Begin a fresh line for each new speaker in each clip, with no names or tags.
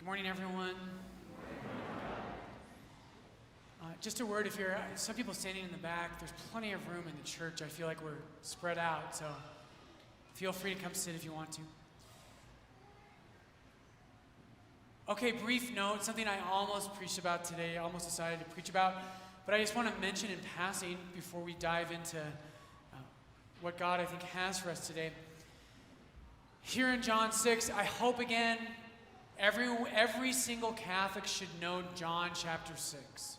Good morning, everyone. Just a word, some people standing in the back, there's plenty of room in the church. I feel like we're spread out, so feel free to come sit if you want to. Okay, brief note, something I almost preached about today, almost decided to preach about, but I just want to mention in passing before we dive into what God, I think, has for us today. Here in John 6, I hope again, every single Catholic should know John chapter 6.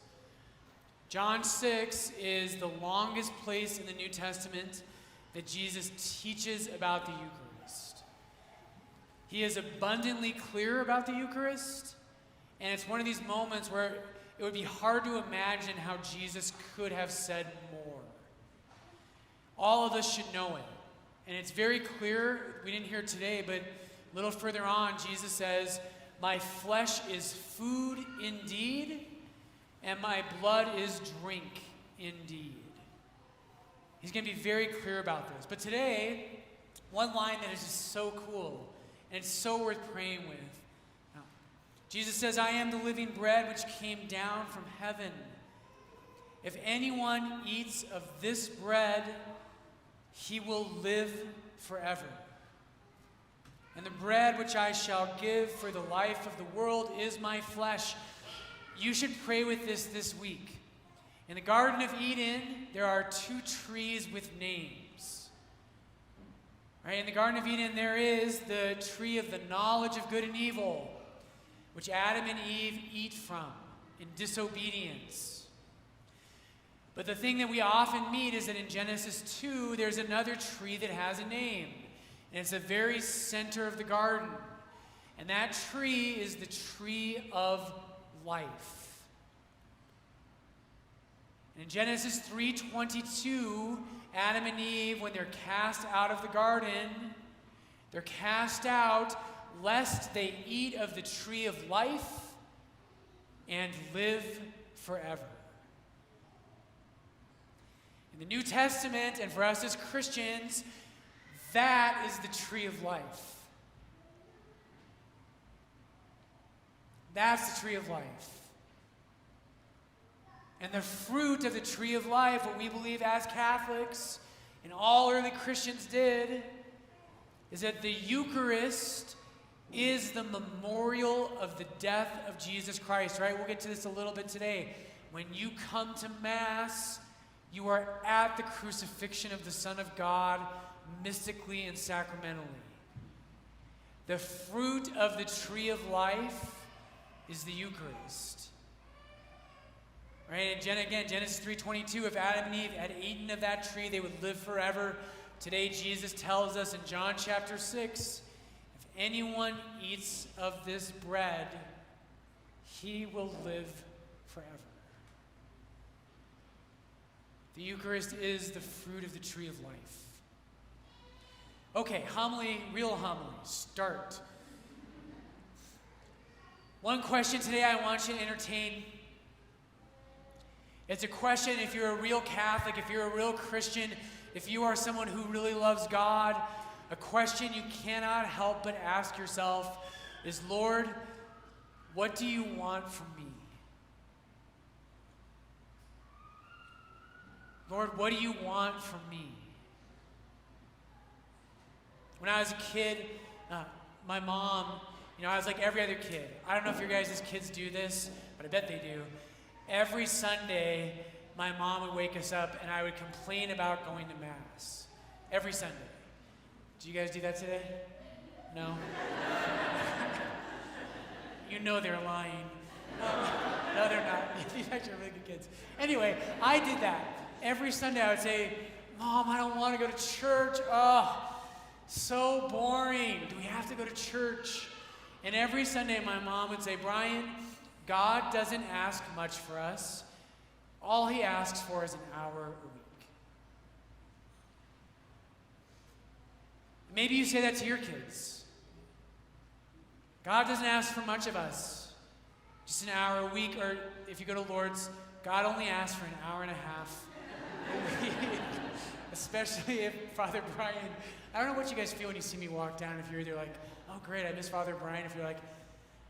John 6 is the longest place in the New Testament that Jesus teaches about the Eucharist. He is abundantly clear about the Eucharist, and it's one of these moments where it would be hard to imagine how Jesus could have said more. All of us should know it. And it's very clear, we didn't hear it today, but a little further on, Jesus says, "My flesh is food indeed, and my blood is drink indeed." He's going to be very clear about this. But today, one line that is just so cool, and it's so worth praying with. Jesus says, "I am the living bread which came down from heaven. If anyone eats of this bread, he will live forever. And the bread which I shall give for the life of the world is my flesh." You should pray with this week. In the Garden of Eden, there are two trees with names. Right? In the Garden of Eden, there is the tree of the knowledge of good and evil, which Adam and Eve eat from in disobedience. But the thing that we often meet is that in Genesis 2, there's another tree that has a name. And it's the very center of the garden. And that tree is the tree of life. And in Genesis 3:22, Adam and Eve, when they're cast out of the garden, they're cast out lest they eat of the tree of life and live forever. In the New Testament, and for us as Christians, that is the tree of life. That's the tree of life. And the fruit of the tree of life, what we believe as Catholics, and all early Christians did, is that the Eucharist is the memorial of the death of Jesus Christ, right? We'll get to this a little bit today. When you come to Mass, you are at the crucifixion of the Son of God, mystically and sacramentally. The fruit of the tree of life is the Eucharist. Right? And again, Genesis 3:22, if Adam and Eve had eaten of that tree, they would live forever. Today, Jesus tells us in John chapter 6, if anyone eats of this bread, he will live forever. The Eucharist is the fruit of the tree of life. Okay, homily, real homily, start. One question today I want you to entertain. It's a question, if you're a real Catholic, if you're a real Christian, if you are someone who really loves God, a question you cannot help but ask yourself is, Lord, what do you want from me? Lord, what do you want from me? When I was a kid, my mom, I was like every other kid. I don't know if your guys' kids do this, but I bet they do. Every Sunday, my mom would wake us up and I would complain about going to Mass. Every Sunday. Do you guys do that today? No? You know they're lying. No, they're not. These actually are really good kids. Anyway, I did that. Every Sunday I would say, "Mom, I don't want to go to church. Oh, so boring. Do we have to go to church?" And every Sunday my mom would say, "Brian, God doesn't ask much for us. All he asks for is an hour a week." Maybe you say that to your kids. God doesn't ask for much of us. Just an hour a week, or if you go to Lord's, God only asks for an hour and a half a week. Especially if Father Brian, I don't know what you guys feel when you see me walk down, if you're either like, "Oh great, I miss Father Brian," if you're like,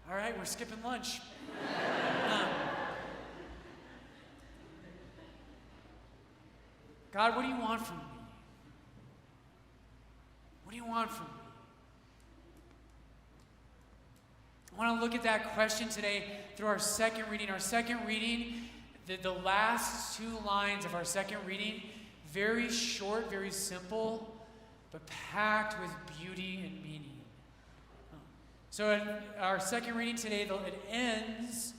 All right, we're skipping lunch. God, what do you want from me? What do you want from me? I want to look at that question today through our second reading. Our second reading, the last two lines of our second reading, very short, very simple, but packed with beauty and meaning. So in our second reading today, it ends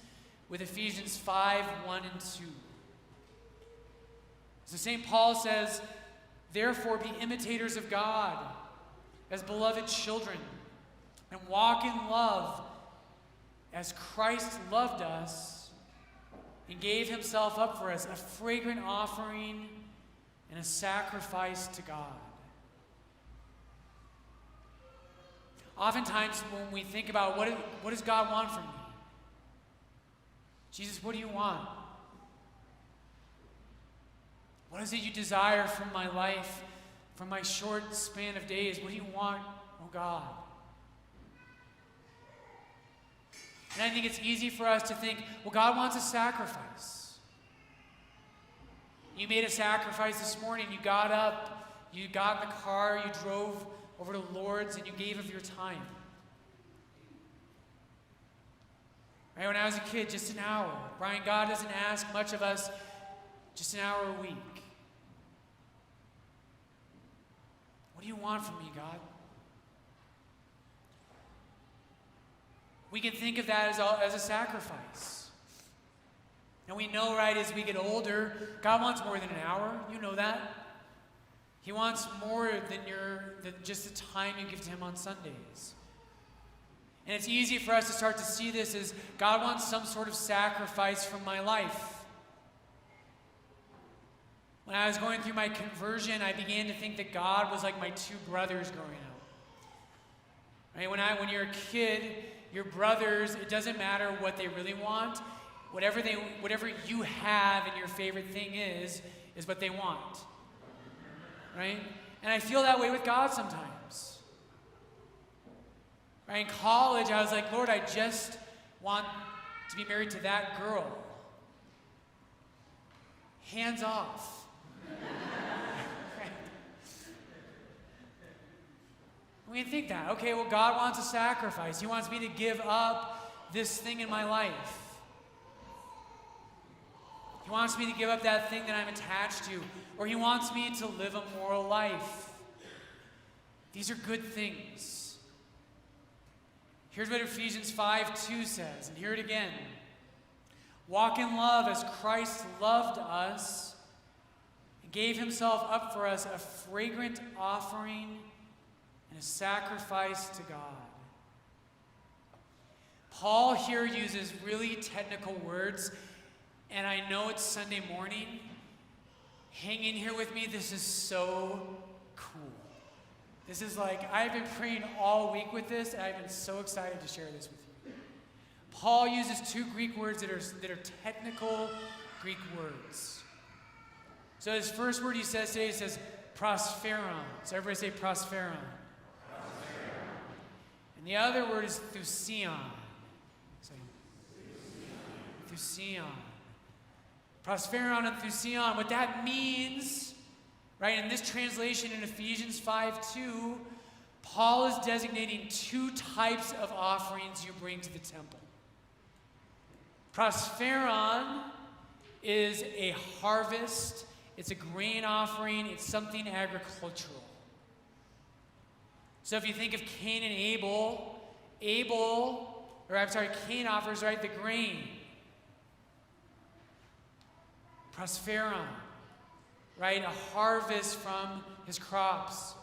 with Ephesians 5:1 and 2. So St. Paul says, "Therefore be imitators of God as beloved children, and walk in love as Christ loved us and gave himself up for us, a fragrant offering and a sacrifice to God." Oftentimes when we think about what does God want from me? Jesus, what do you want? What is it you desire from my life, from my short span of days? What do you want, oh God? And I think it's easy for us to think, well, God wants a sacrifice. You made a sacrifice this morning. You got up, you got in the car, you drove over to Lord's, and you gave of your time. Right? When I was a kid, just an hour. Brian, God doesn't ask much of us, just an hour a week. What do you want from me, God? We can think of that as a sacrifice. And we know, right, as we get older, God wants more than an hour. You know that. He wants more than just the time you give to him on Sundays. And it's easy for us to start to see this as God wants some sort of sacrifice from my life. When I was going through my conversion, I began to think that God was like my two brothers growing up. Right? When you're a kid, your brothers, it doesn't matter what they really want. Whatever you have and your favorite thing is what they want. Right? And I feel that way with God sometimes. Right? In college, I was like, Lord, I just want to be married to that girl. Hands off. Right? We can think that. Okay, well, God wants a sacrifice. He wants me to give up this thing in my life. He wants me to give up that thing that I'm attached to, or he wants me to live a moral life. These are good things. Here's what Ephesians 5:2 says, and hear it again. Walk in love as Christ loved us and gave himself up for us, a fragrant offering and a sacrifice to God. Paul here uses really technical words. And I know it's Sunday morning. Hang in here with me. This is so cool. This is like, I've been praying all week with this, and I've been so excited to share this with you. Paul uses two Greek words that are technical Greek words. So his first word he says today, he says prospheron. So everybody say prospheron. And the other word is thusion. Say thusion. Prospheron and thusion, what that means, right, in this translation in Ephesians 5:2, Paul is designating two types of offerings you bring to the temple. Prospheron is a harvest, it's a grain offering, it's something agricultural. So if you think of Cain and Cain offers, right, the grain. Prospheron, right? A harvest from his crops.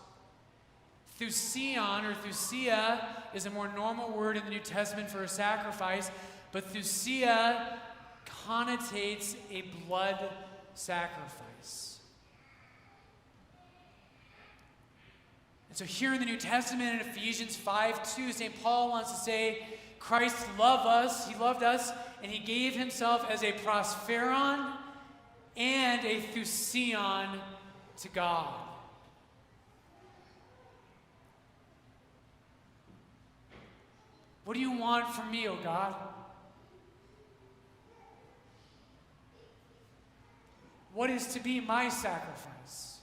Thusion or thusia is a more normal word in the New Testament for a sacrifice, but thusia connotates a blood sacrifice. And so here in the New Testament in Ephesians 5:2, St. Paul wants to say, Christ loved us, he loved us, and he gave himself as a prospheron and a thusion to God. What do you want from me, O God? What is to be my sacrifice?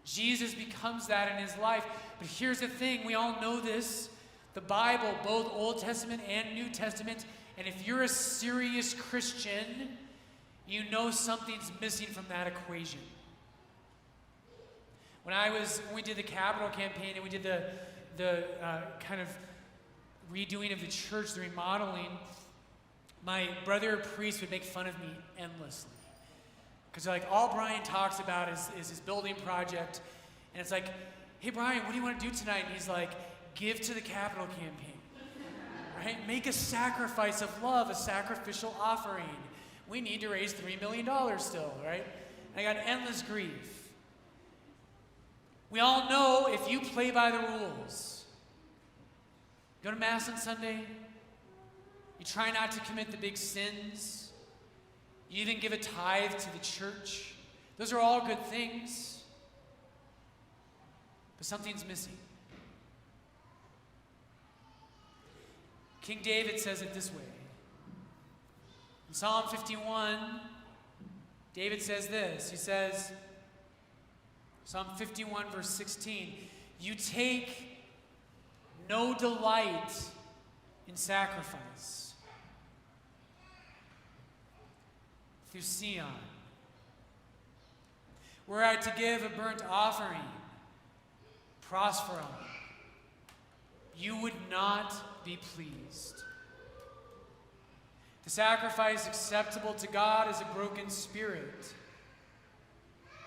Jesus becomes that in his life. But here's the thing, we all know this. The Bible, both Old Testament and New Testament, and if you're a serious Christian, you know something's missing from that equation. When we did the capital campaign and we did the kind of redoing of the church, the remodeling, my brother priest would make fun of me endlessly. Because like all Brian talks about is his building project. And it's like, hey Brian, what do you want to do tonight? And he's like, give to the capital campaign. Right? Make a sacrifice of love, a sacrificial offering. We need to raise $3 million still, right? And I got endless grief. We all know if you play by the rules, go to Mass on Sunday, you try not to commit the big sins, you even give a tithe to the church. Those are all good things. But something's missing. King David says it this way. In Psalm 51, David says this. He says, Psalm 51, verse 16, you take no delight in sacrifice. Through Sion. Were I to give a burnt offering, Prospero, you would not be pleased. The sacrifice acceptable to God is a broken spirit,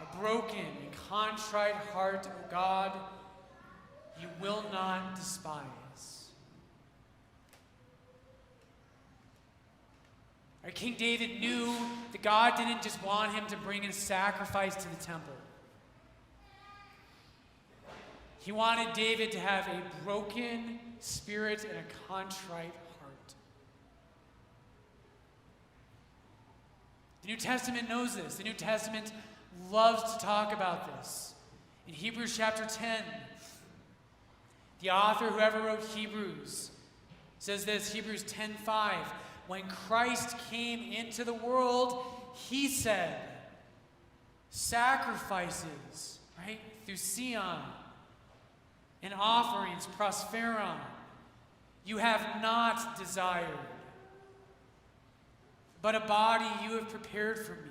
a broken and contrite heart, O God, you will not despise. Our King David knew that God didn't just want him to bring a sacrifice to the temple. He wanted David to have a broken spirit and a contrite heart. The New Testament knows this. The New Testament loves to talk about this. In Hebrews chapter 10, the author, whoever wrote Hebrews, says this, Hebrews 10:5, when Christ came into the world, he said, sacrifices, right, through Sion, and offerings, prosperon, you have not desired, but a body you have prepared for me.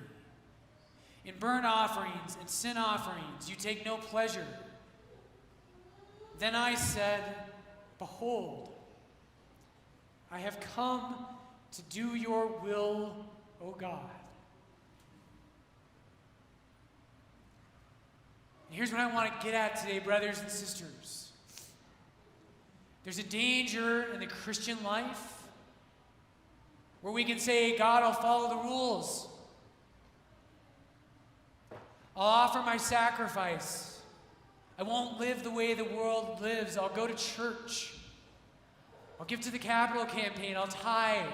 In burnt offerings and sin offerings you take no pleasure. Then I said, behold, I have come to do your will, O God. And here's what I want to get at today, brothers and sisters. There's a danger in the Christian life where we can say, God, I'll follow the rules. I'll offer my sacrifice. I won't live the way the world lives. I'll go to church. I'll give to the capital campaign. I'll tithe.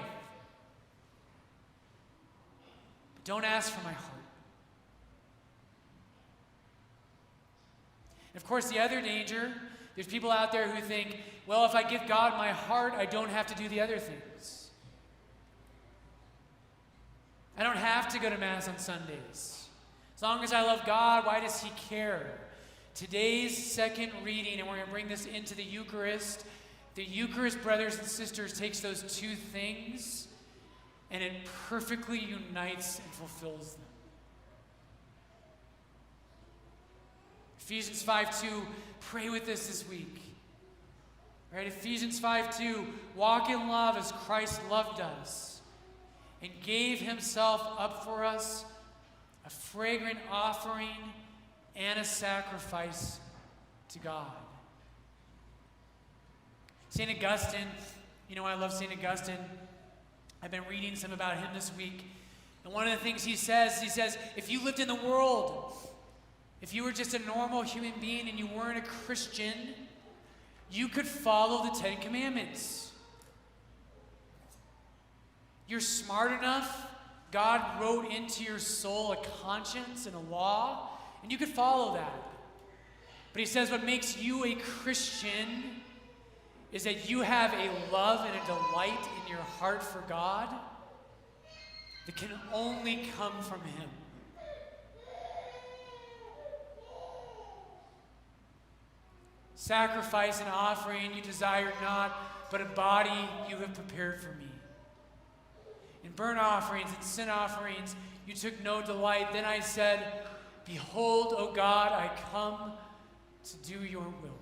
But don't ask for my heart. And of course, the other danger, there's people out there who think, well, if I give God my heart, I don't have to do the other things. I don't have to go to Mass on Sundays. As long as I love God, why does he care? Today's second reading, and we're going to bring this into the Eucharist. The Eucharist, brothers and sisters, takes those two things and it perfectly unites and fulfills them. Ephesians 5:2, pray with us this week. Right? Ephesians 5:2, walk in love as Christ loved us and gave himself up for us, a fragrant offering and a sacrifice to God. St. Augustine, you know, I love St. Augustine. I've been reading some about him this week. And one of the things he says, if you lived in the world, if you were just a normal human being and you weren't a Christian, you could follow the 10 Commandments. You're smart enough, God wrote into your soul a conscience and a law, and you could follow that. But he says what makes you a Christian is that you have a love and a delight in your heart for God that can only come from him. Sacrifice and offering you desire not, but a body you have prepared for me. In burnt offerings and sin offerings you took no delight. Then I said, behold, O God, I come to do your will.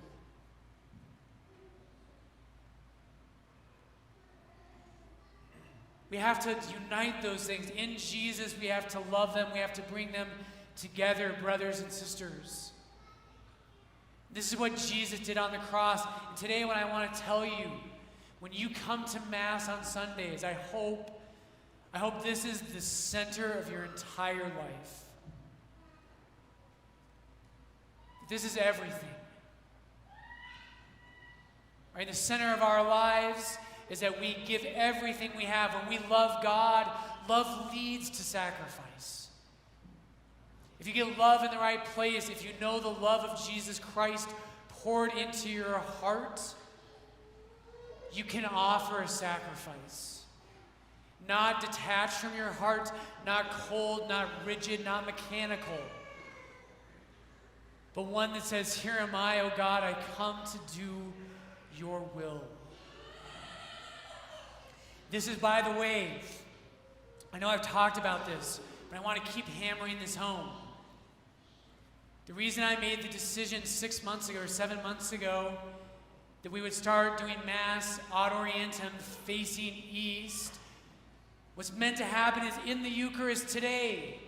We have to unite those things. In Jesus, we have to love them. We have to bring them together, brothers and sisters. This is what Jesus did on the cross. And today, what I want to tell you, when you come to Mass on Sundays, I hope this is the center of your entire life. This is everything. Right? The center of our lives is that we give everything we have. When we love God, love leads to sacrifice. If you get love in the right place, if you know the love of Jesus Christ poured into your heart, you can offer a sacrifice. Not detached from your heart, not cold, not rigid, not mechanical, but one that says, here am I, O God, I come to do your will. This is, by the way, I know I've talked about this, but I want to keep hammering this home. The reason I made the decision 6 months ago or 7 months ago that we would start doing Mass ad orientem facing east, what's meant to happen is in the Eucharist today.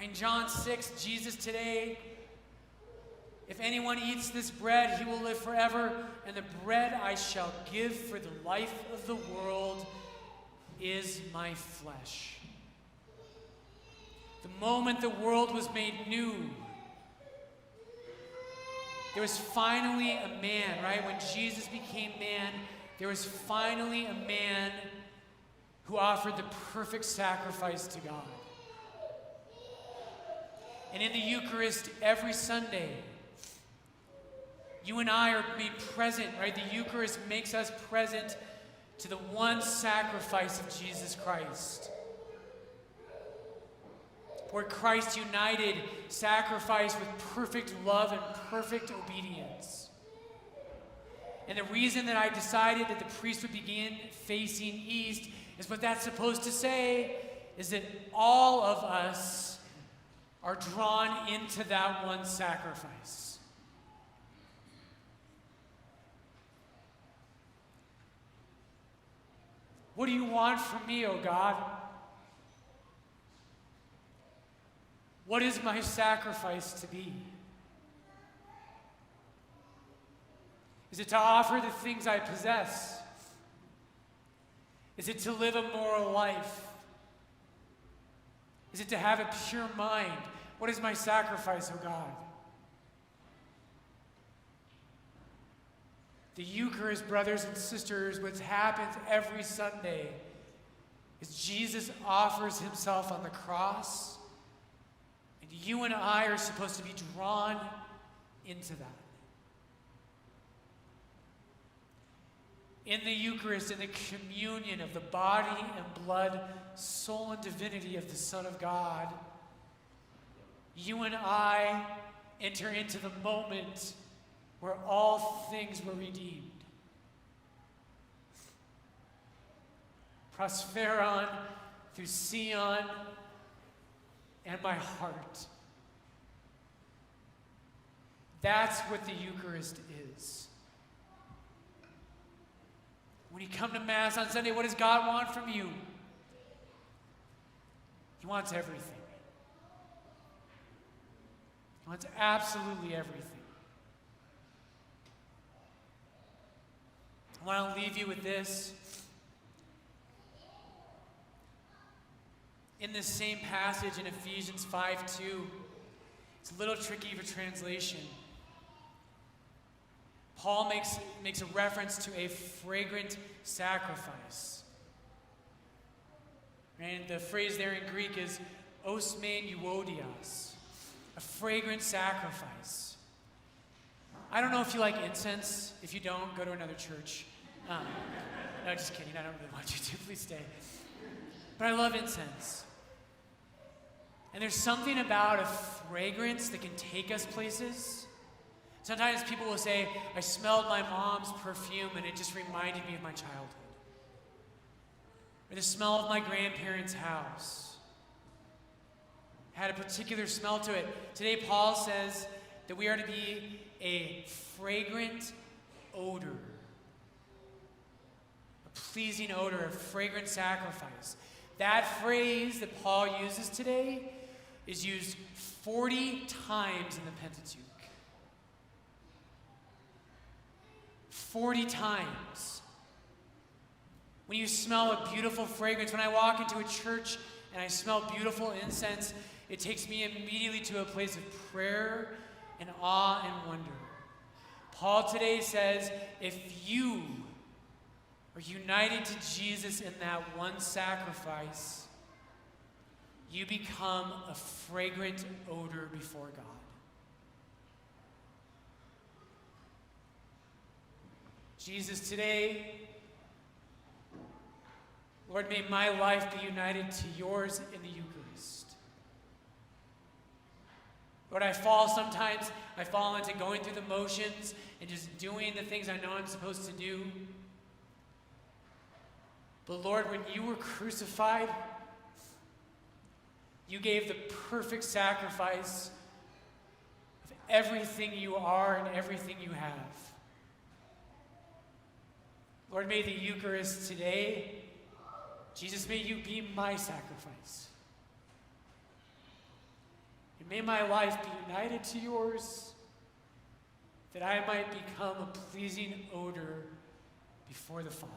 In John 6, Jesus today, if anyone eats this bread, he will live forever, and the bread I shall give for the life of the world is my flesh. The moment the world was made new, there was finally a man, right? When Jesus became man, there was finally a man who offered the perfect sacrifice to God. And in the Eucharist every Sunday, you and I are made present, right? The Eucharist makes us present to the one sacrifice of Jesus Christ. Where Christ united sacrifice with perfect love and perfect obedience. And the reason that I decided that the priest would begin facing east is what that's supposed to say is that all of us are drawn into that one sacrifice. What do you want from me, O God? What is my sacrifice to be? Is it to offer the things I possess? Is it to live a moral life? Is it to have a pure mind? What is my sacrifice, O God? The Eucharist, brothers and sisters, what happens every Sunday is Jesus offers himself on the cross, and you and I are supposed to be drawn into that. In the Eucharist, in the communion of the body and blood, soul and divinity of the Son of God, you and I enter into the moment where all things were redeemed. Prosperon through Sion and my heart. That's what the Eucharist is. When you come to Mass on Sunday, what does God want from you? He wants everything. He wants absolutely everything. I want to leave you with this. In this same passage in Ephesians 5:2, it's a little tricky of a translation. Paul makes a reference to a fragrant sacrifice. And the phrase there in Greek is osmen euodios, a fragrant sacrifice. I don't know if you like incense. If you don't, go to another church. No, just kidding. I don't really want you to. Please stay. But I love incense. And there's something about a fragrance that can take us places. Sometimes people will say, I smelled my mom's perfume and it just reminded me of my childhood. Or the smell of my grandparents' house had a particular smell to it. Today, Paul says that we are to be a fragrant odor. A pleasing odor, a fragrant sacrifice. That phrase that Paul uses today is used 40 times in the Pentateuch. 40 times. When you smell a beautiful fragrance, when I walk into a church and I smell beautiful incense, it takes me immediately to a place of prayer and awe and wonder. Paul today says, if you are united to Jesus in that one sacrifice, you become a fragrant odor before God. Jesus, today, Lord, may my life be united to yours in the Eucharist. Lord, I fall into going through the motions and just doing the things I know I'm supposed to do. But Lord, when you were crucified, you gave the perfect sacrifice of everything you are and everything you have. Lord, may the Eucharist today, Jesus, may you be my sacrifice. And may my life be united to yours, that I might become a pleasing odor before the Father.